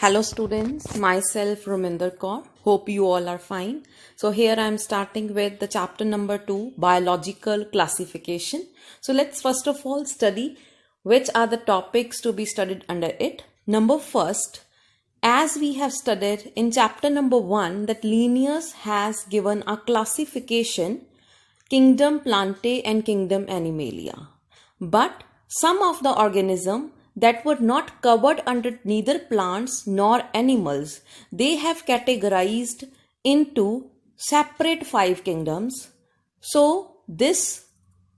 Hello students, myself Ruminder Kaur. Hope you all are fine. So here I am starting with the chapter number 2, biological classification. So let's first of all study which are the topics to be studied under it. Number first, as we have studied in chapter number 1 that Linnaeus has given a classification kingdom Plantae and kingdom Animalia. But some of the organisms that were not covered under neither plants nor animals, they have categorized into separate 5 kingdoms. So this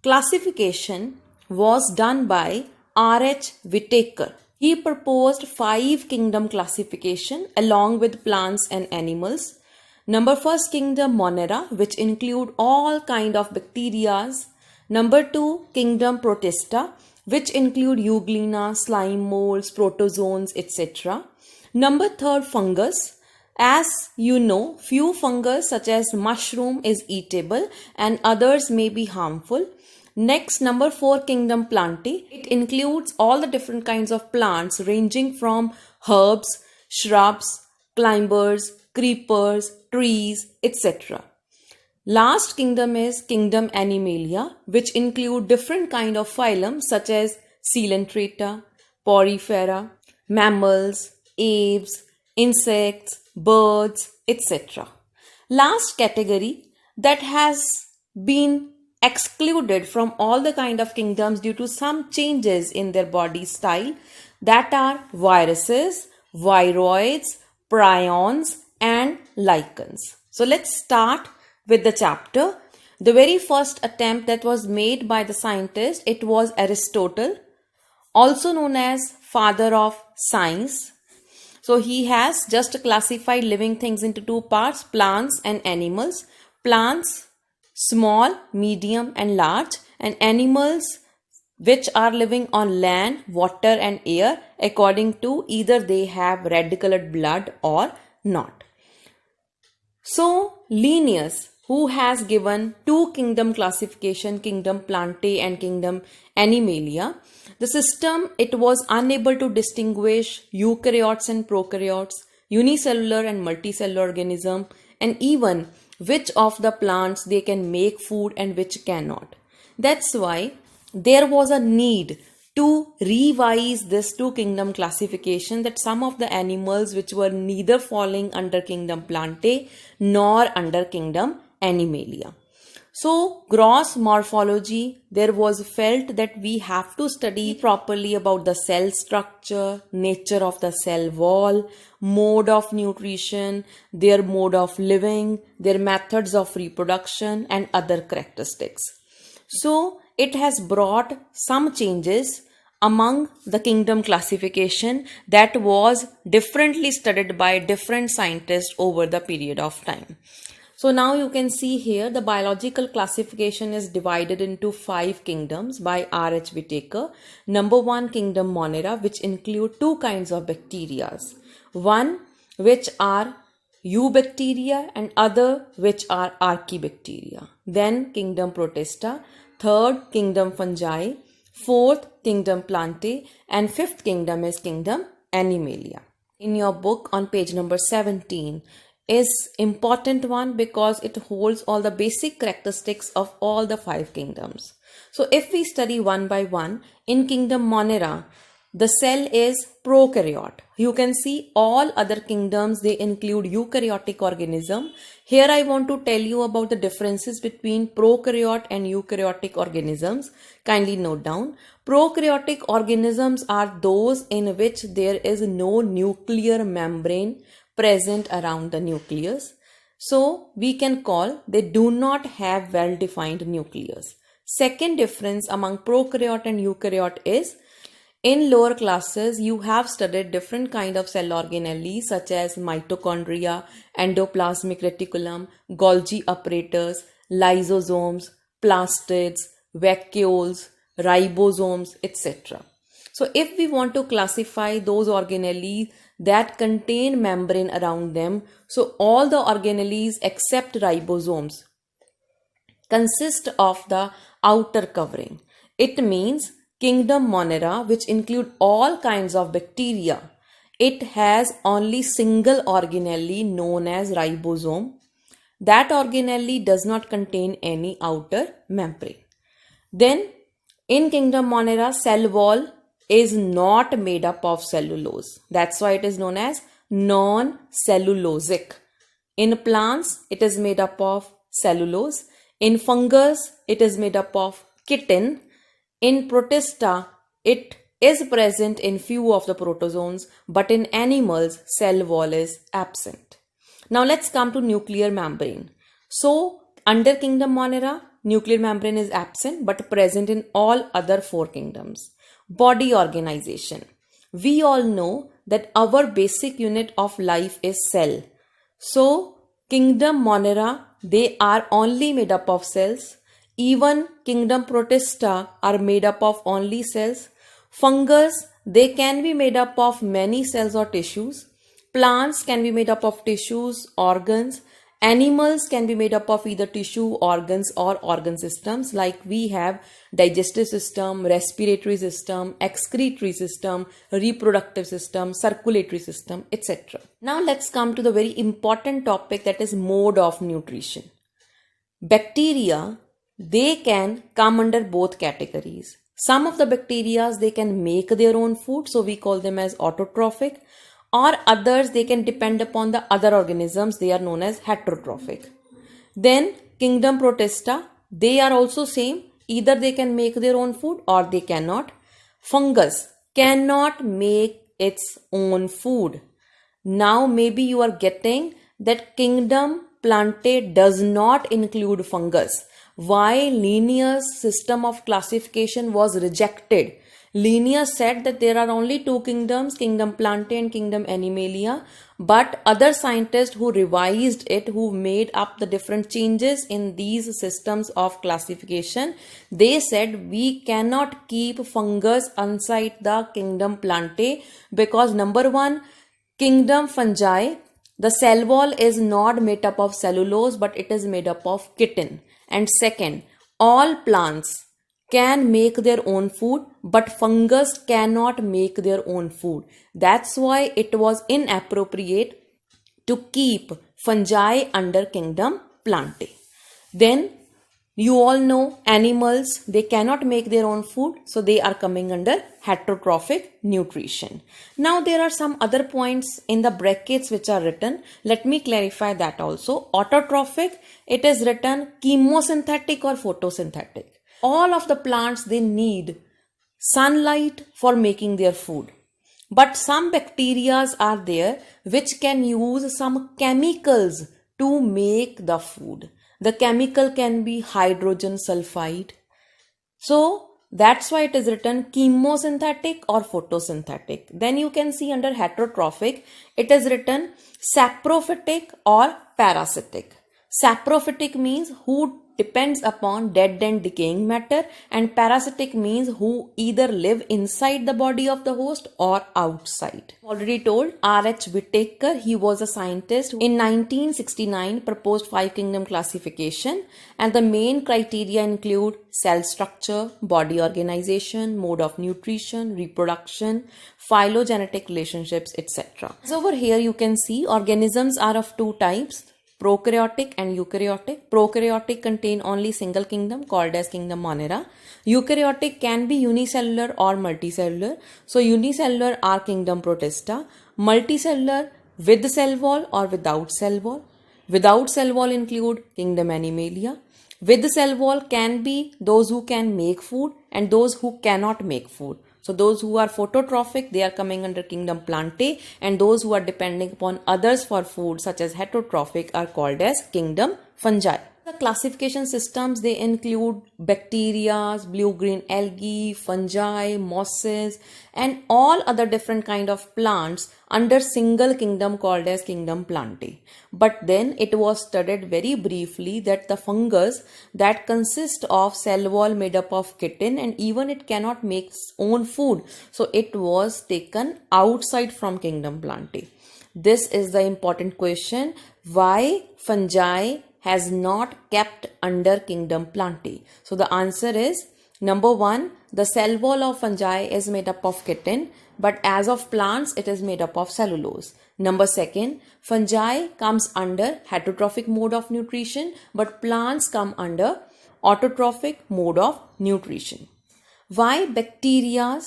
classification was done by R.H. Whitaker. He proposed 5 kingdom classification along with plants and animals. Number first kingdom Monera, which include all kind of bacterias. Number 2 kingdom Protista, which include euglena, slime molds, protozoans, etc. Number 3 fungus. As you know, few fungus such as mushroom is eatable and others may be harmful. Next, number 4 kingdom Plantae. It includes all the different kinds of plants ranging from herbs, shrubs, climbers, creepers, trees, etc. Last kingdom is kingdom Animalia, which include different kind of phylum such as Coelenterata, Porifera, mammals, aves, insects, birds, etc. Last category that has been excluded from all the kind of kingdoms due to some changes in their body style, that are viruses, viroids, prions and lichens. So let's start with the chapter. The very first attempt that was made by the scientist, it was Aristotle, also known as father of science. So he has just classified living things into 2 parts, plants and animals. Plants, small, medium and large, and animals which are living on land, water and air according to either they have red colored blood or not. So Linnaeus, who has given 2 kingdom classification, kingdom Plantae and kingdom Animalia, the system, it was unable to distinguish eukaryotes and prokaryotes, unicellular and multicellular organism, and even which of the plants they can make food and which cannot. That's why there was a need to revise this 2 kingdom classification, that some of the animals which were neither falling under kingdom Plantae nor under kingdom Animalia. So gross morphology, there was felt that we have to study properly about the cell structure, nature of the cell wall, mode of nutrition, their mode of living, their methods of reproduction and other characteristics. So it has brought some changes among the kingdom classification that was differently studied by different scientists over the period of time. So now you can see here the biological classification is divided into 5 kingdoms by R.H. Whitaker. Number 1 kingdom Monera, which include 2 kinds of bacteria. One which are eubacteria and other which are archaebacteria. Then kingdom Protista, 3rd kingdom fungi, 4th kingdom Plantae and 5th kingdom is kingdom Animalia. In your book on page number 17 is important one because it holds all the basic characteristics of all the 5 kingdoms. So if we study one by one, in kingdom Monera, the cell is prokaryote. You can see all other kingdoms, they include eukaryotic organism. Here I want to tell you about the differences between prokaryote and eukaryotic organisms. Kindly note down. Prokaryotic organisms are those in which there is no nuclear membrane present around the nucleus. So we can call they do not have well-defined nucleus. Second difference among prokaryote and eukaryote is in lower classes you have studied different kind of cell organelles such as mitochondria, endoplasmic reticulum, Golgi apparatus, lysosomes, plastids, vacuoles, ribosomes, etc. So if we want to classify those organelles that contain membrane around them, so all the organelles except ribosomes consist of the outer covering. It means kingdom Monera, which include all kinds of bacteria, it has only single organelle known as ribosome. That organelle does not contain any outer membrane. Then in kingdom Monera, cell wall is not made up of cellulose. That's why it is known as non-cellulosic. In plants, it is made up of cellulose. In fungus, it is made up of chitin. In Protista, it is present in few of the protozoans, but in animals, cell wall is absent. Now let's come to nuclear membrane. So under kingdom Monera, nuclear membrane is absent but present in all other four kingdoms. Body organization. We all know that our basic unit of life is cell. So kingdom Monera, they are only made up of cells. Even kingdom Protista are made up of only cells. Fungus, they can be made up of many cells or tissues. Plants can be made up of tissues, organs. Animals can be made up of either tissue, organs or organ systems, like we have digestive system, respiratory system, excretory system, reproductive system, circulatory system, etc. Now let's come to the very important topic, that is mode of nutrition. Bacteria, they can come under both categories. Some of the bacteria, they can make their own food, so we call them as autotrophic. Or others, they can depend upon the other organisms, they are known as heterotrophic. Then kingdom Protista, they are also same, either they can make their own food or they cannot. Fungus cannot make its own food. Now maybe you are getting that kingdom Plantae does not include fungus. Why Linnaeus' system of classification was rejected? Linnaeus said that there are only two kingdoms, kingdom Plantae and kingdom Animalia, but other scientists who revised it, who made up the different changes in these systems of classification, they said we cannot keep fungus inside the kingdom Plantae because number one, kingdom Fungi, the cell wall is not made up of cellulose but it is made up of chitin. And second, all plants can make their own food, but fungus cannot make their own food. That's why it was inappropriate to keep fungi under kingdom Plantae. Then you all know animals, they cannot make their own food, so they are coming under heterotrophic nutrition. Now there are some other points in the brackets which are written. Let me clarify that also. Autotrophic, it is written chemosynthetic or photosynthetic. All of the plants, they need sunlight for making their food. But some bacteria are there which can use some chemicals to make the food. The chemical can be hydrogen sulfide. So that's why it is written chemosynthetic or photosynthetic. Then you can see under heterotrophic, it is written saprophytic or parasitic. Saprophytic means who depends upon dead and decaying matter, and parasitic means who either live inside the body of the host or outside. Already told, R.H. Whittaker, he was a scientist who in 1969 proposed 5 kingdom classification, and the main criteria include cell structure, body organization, mode of nutrition, reproduction, phylogenetic relationships, etc. So over here you can see organisms are of two types, prokaryotic and eukaryotic. Prokaryotic contain only single kingdom called as kingdom Monera. Eukaryotic can be unicellular or multicellular. So unicellular are kingdom Protista. Multicellular with cell wall or without cell wall. Without cell wall include kingdom Animalia. With cell wall can be those who can make food and those who cannot make food. So those who are phototrophic, they are coming under kingdom Plantae, and those who are depending upon others for food such as heterotrophic are called as kingdom Fungi. The classification systems, they include bacteria, blue-green algae, fungi, mosses, and all other different kind of plants under single kingdom called as kingdom Plantae. But then it was studied very briefly that the fungus that consists of cell wall made up of chitin, and even it cannot make its own food, so it was taken outside from kingdom Plantae. This is the important question, why fungi has not kept under kingdom Plantae. So the answer is Number one, the cell wall of fungi is made up of chitin, but as of plants, it is made up of cellulose. Number second, fungi comes under heterotrophic mode of nutrition, but plants come under autotrophic mode of nutrition. Why bacteria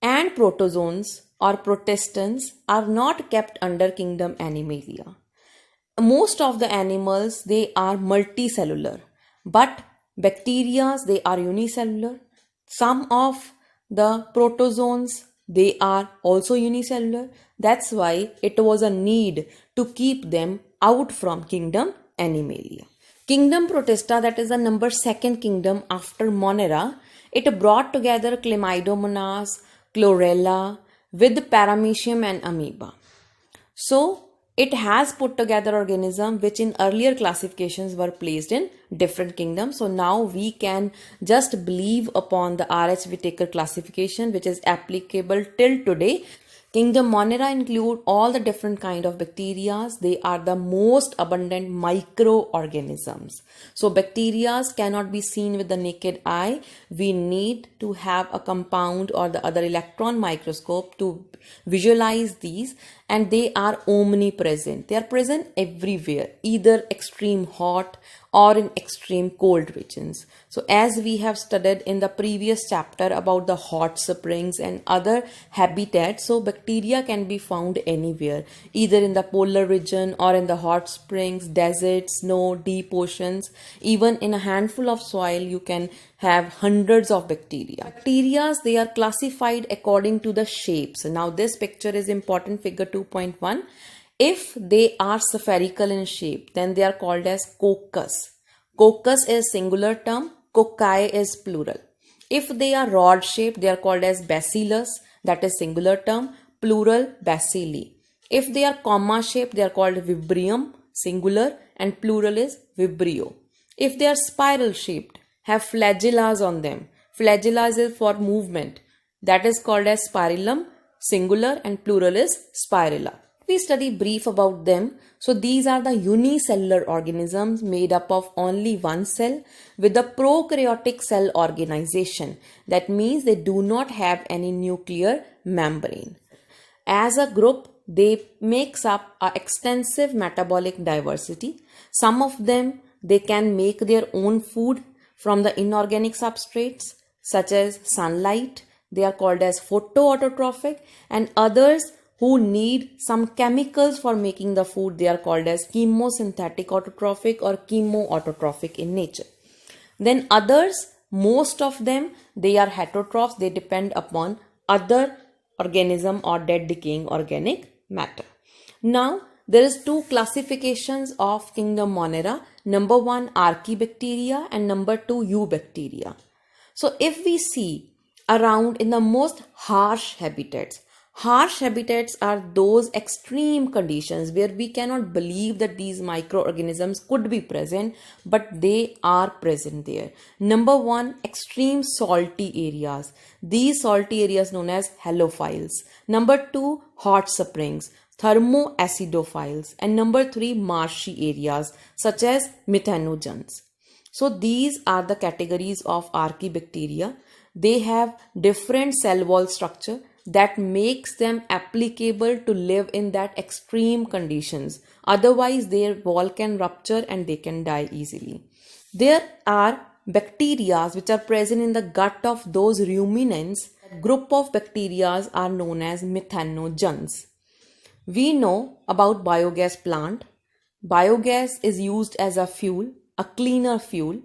and protozoans or protistans are not kept under kingdom Animalia? Most of the animals, they are multicellular, but bacteria, they are unicellular. Some of the protozoans, they are also unicellular. That's why it was a need to keep them out from kingdom Animalia. Kingdom Protista, that is the number second kingdom after Monera, it brought together Chlamydomonas, Chlorella with Paramecium and Amoeba. So it has put together organisms which in earlier classifications were placed in different kingdoms. So now we can just believe upon the R.H. Whitaker classification which is applicable till today. Kingdom Monera include all the different kind of bacteria. They are the most abundant microorganisms. So bacteria cannot be seen with the naked eye. We need to have a compound or the other electron microscope to visualize these, and they are omnipresent. They are present everywhere, either extreme hot or in extreme cold regions. So as we have studied in the previous chapter about the hot springs and other habitats, so bacteria can be found anywhere, either in the polar region or in the hot springs, deserts, snow, deep oceans. Even in a handful of soil, you can have hundreds of bacteria. Bacteria, they are classified according to the shapes. Now this picture is important, figure 2.1. If they are spherical in shape, then they are called as coccus. Coccus is singular term, cocci is plural. If they are rod shaped, they are called as bacillus, that is singular term, plural bacilli. If they are comma shaped, they are called vibrium, singular, and plural is vibrio. If they are spiral shaped, have flagellas on them. Flagella is for movement, that is called as spirillum, singular, and plural is spirilla. We study brief about them. So these are the unicellular organisms made up of only one cell with a prokaryotic cell organization. That means they do not have any nuclear membrane. As a group, they makes up an extensive metabolic diversity. Some of them, they can make their own food from the inorganic substrates such as sunlight. They are called as photoautotrophic, and others who need some chemicals for making the food, they are called as chemosynthetic autotrophic or chemoautotrophic in nature. Then others, most of them, they are heterotrophs. They depend upon other organism or dead decaying organic matter. Now there is two classifications of kingdom Monera. Number one, Archaebacteria, and number two, Eubacteria. So if we see around in the most harsh habitats are those extreme conditions where we cannot believe that these microorganisms could be present, but they are present there. Number one, extreme salty areas. These salty areas known as halophiles. Number two, hot springs, thermoacidophiles. And number three, marshy areas such as methanogens. So these are the categories of Archaebacteria. They have different cell wall structure that makes them applicable to live in that extreme conditions. Otherwise, their wall can rupture and they can die easily. There are bacteria which are present in the gut of those ruminants. A group of bacteria are known as methanogens. We know about biogas plant. Biogas is used as a fuel, a cleaner fuel.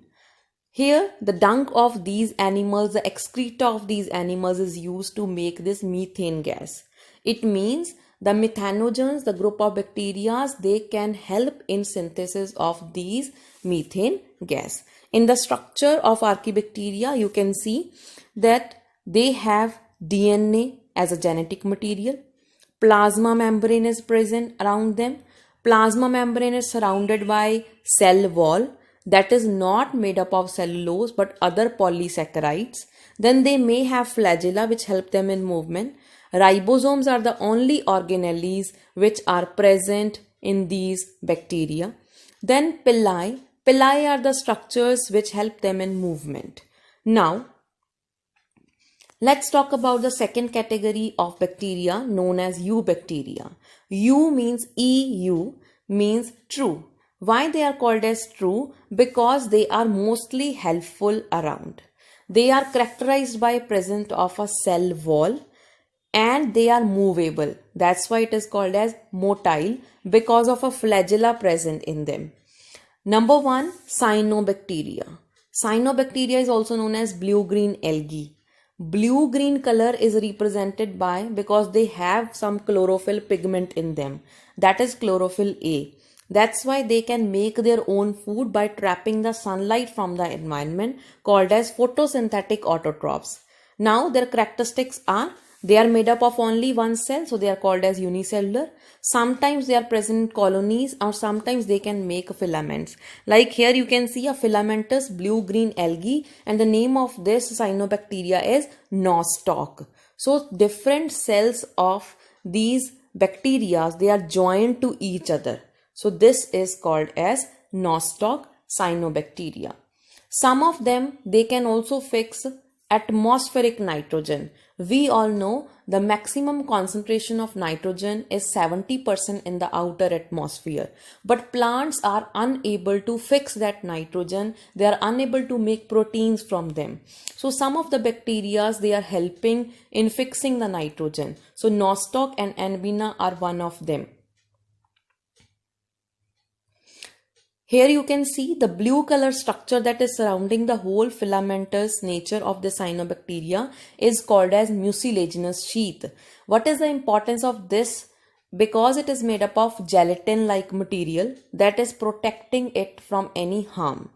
Here, the dung of these animals, the excreta of these animals is used to make this methane gas. It means the methanogens, the group of bacteria, they can help in synthesis of these methane gas. In the structure of Archaebacteria, you can see that they have DNA as a genetic material. Plasma membrane is present around them. Plasma membrane is surrounded by cell wall that is not made up of cellulose but other polysaccharides. Then they may have flagella which help them in movement. Ribosomes are the only organelles which are present in these bacteria. Then pili are the structures which help them in movement. Now, Let's talk about the second category of bacteria known as eubacteria. Eu means EU means true. Why they are called as true? Because they are mostly helpful around. They are characterized by presence of a cell wall and they are movable. That's why it is called as motile because of a flagella present in them. Number 1, cyanobacteria. Cyanobacteria is also known as blue-green algae. Blue-green color is represented by because they have some chlorophyll pigment in them. That is chlorophyll A. That's why they can make their own food by trapping the sunlight from the environment, called as photosynthetic autotrophs. Now their characteristics are they are made up of only one cell, so they are called as unicellular. Sometimes they are present in colonies or sometimes they can make filaments. Like here you can see a filamentous blue-green algae and the name of this cyanobacteria is nostoc. So different cells of these bacteria, they are joined to each other. So this is called as nostoc cyanobacteria. Some of them, they can also fix atmospheric nitrogen. We all know the maximum concentration of nitrogen is 70% in the outer atmosphere. But plants are unable to fix that nitrogen. They are unable to make proteins from them. So some of the bacteria, they are helping in fixing the nitrogen. So nostoc and Anbina are one of them. Here you can see the blue color structure that is surrounding the whole filamentous nature of the cyanobacteria is called as mucilaginous sheath. What is the importance of this? Because it is made up of gelatin-like material that is protecting it from any harm.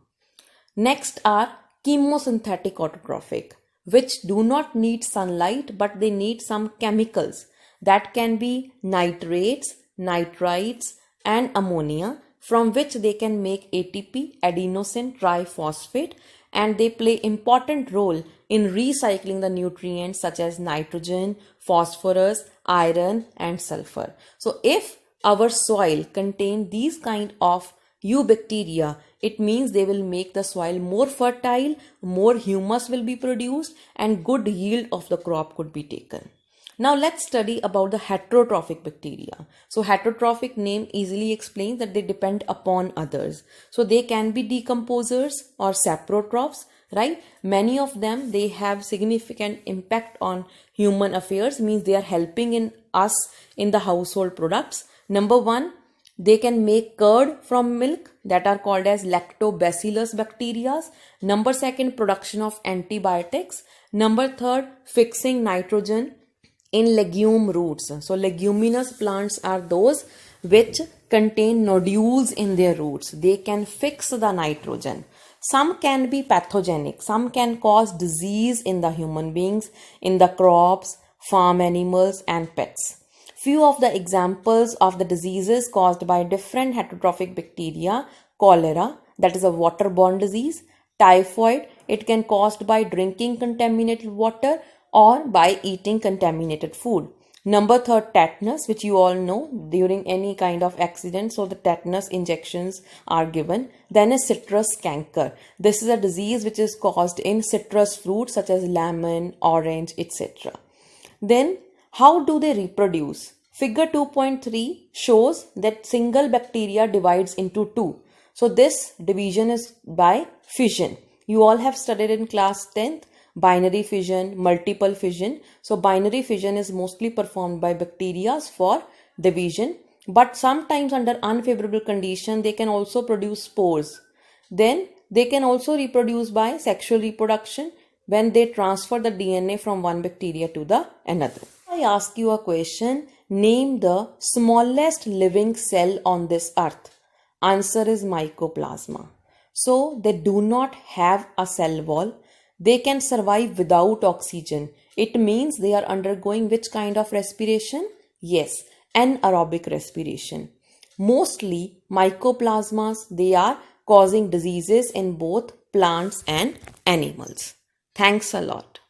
Next are chemosynthetic autotrophic, which do not need sunlight but they need some chemicals that can be nitrates, nitrites and ammonia, from which they can make ATP, adenosine triphosphate, and they play important role in recycling the nutrients such as nitrogen, phosphorus, iron and sulfur. So if our soil contain these kind of eubacteria, it means they will make the soil more fertile, more humus will be produced and good yield of the crop could be taken. Now let's study about the heterotrophic bacteria. So heterotrophic name easily explains that they depend upon others. So they can be decomposers or saprotrophs, right? Many of them, they have significant impact on human affairs, means they are helping in us in the household products. Number 1, they can make curd from milk that are called as lactobacillus bacteria. Number 2, production of antibiotics. Number 3, fixing nitrogen in legume roots. So leguminous plants are those which contain nodules in their roots. They can fix the nitrogen. Some can be pathogenic. Some can cause disease in the human beings, in the crops, farm animals and pets. Few of the examples of the diseases caused by different heterotrophic bacteria: cholera, that is a waterborne disease; typhoid, it can caused by drinking contaminated water or by eating contaminated food. Number 3, tetanus, which you all know during any kind of accident, so the tetanus injections are given. Then is citrus canker. This is a disease which is caused in citrus fruits such as lemon, orange, etc. Then how do they reproduce? Figure 2.3 shows that single bacteria divides into two. So this division is by fission. You all have studied in class 10th binary fission, multiple fission. So binary fission is mostly performed by bacteria for division, but sometimes under unfavorable condition they can also produce spores. Then they can also reproduce by sexual reproduction when they transfer the DNA from one bacteria to the another. I ask you a question, name the smallest living cell on this earth. Answer is mycoplasma. So they do not have a cell wall. They can survive without oxygen. It means they are undergoing which kind of respiration? Yes, anaerobic respiration. Mostly mycoplasmas, they are causing diseases in both plants and animals. Thanks a lot.